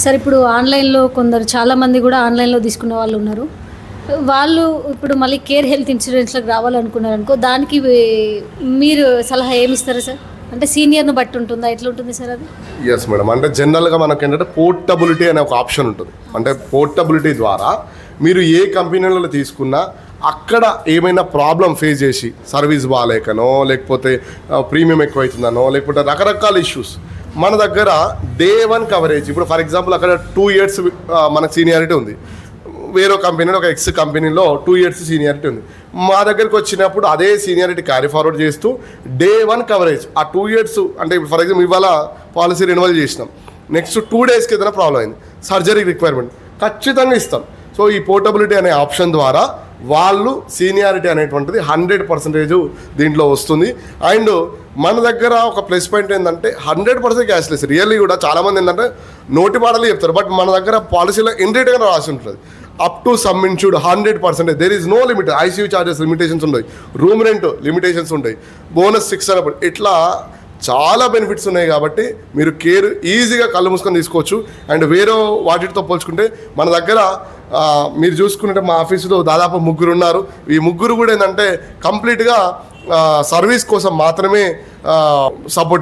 Sir ఇప్పుడు ఆన్లైన్లో కొందరు చాలామంది కూడా ఆన్లైన్లో తీసుకున్న వాళ్ళు ఉన్నారు. వాళ్ళు ఇప్పుడు మళ్ళీ కేర్ హెల్త్ ఇన్సూరెన్స్లోకి రావాలనుకున్నారు అనుకో, దానికి మీరు సలహా ఏమి ఇస్తారు సార్? అంటే సీనియర్ను బట్టి ఉంటుందా, ఎట్లా ఉంటుంది సార్ అది? ఎస్ మేడం, అంటే జనరల్గా మనకి ఏంటంటే పోర్టబిలిటీ అనే ఒక ఆప్షన్ ఉంటుంది. అంటే పోర్టబిలిటీ ద్వారా మీరు ఏ కంపెనీలలో తీసుకున్నా అక్కడ ఏమైనా ప్రాబ్లం ఫేస్ చేసి సర్వీస్ బాగాలేకనో, లేకపోతే ప్రీమియం ఎక్కువైతుందనో, లేకపోతే రకరకాల ఇష్యూస్ మన దగ్గర డే 1 కవరేజ్. ఇప్పుడు ఫర్ ఎగ్జాంపుల్ అక్కడ 2 years మనకు సీనియారిటీ ఉంది, వేరే కంపెనీలో ఒక ఎక్స్ కంపెనీలో 2 years సీనియారిటీ ఉంది. మా దగ్గరికి వచ్చినప్పుడు అదే సీనియారిటీ క్యారీ ఫార్వర్డ్ చేస్తూ డే 1 కవరేజ్ ఆ 2 years, అంటే ఫర్ ఎగ్జాంపుల్ ఇవాళ పాలసీ రెన్యువల్ చేసినాం, నెక్స్ట్ 2 daysకి ఏదైనా ప్రాబ్లం అయింది, సర్జరీ రిక్వైర్మెంట్ ఖచ్చితంగా ఇస్తాం. సో ఈ పోర్టబిలిటీ అనే ఆప్షన్ ద్వారా వాళ్ళు సీనియారిటీ అనేటువంటిది 100% దీంట్లో వస్తుంది. అండ్ మన దగ్గర ఒక ప్లస్ పాయింట్ ఏంటంటే 100% క్యాష్లెస్. రియల్లీ కూడా చాలామంది ఏంటంటే నోటి మాటలు చెప్తారు, బట్ మన దగ్గర పాలసీలో ఇన్రేట్గా రాసి ఉంటుంది up to sum insured 100%. There is no limit. ICU charges limitations ఉంటాయి, రూమ్ రెంట్ లిమిటేషన్స్ ఉంటాయి, బోనస్ 6 అన్నప్పుడు ఇట్లా చాలా బెనిఫిట్స్ ఉన్నాయి. కాబట్టి మీరు కేర్ ఈజీగా కళ్ళు మూసుకొని తీసుకోవచ్చు. అండ్ వేరే వాటితో పోల్చుకుంటే మన దగ్గర మీరు చూసుకుంటే మా ఆఫీసులో దాదాపు 3 ఉన్నారు. ఈ 3 కూడా ఏంటంటే కంప్లీట్గా సర్వీస్ కోసం మాత్రమే సపోర్ట్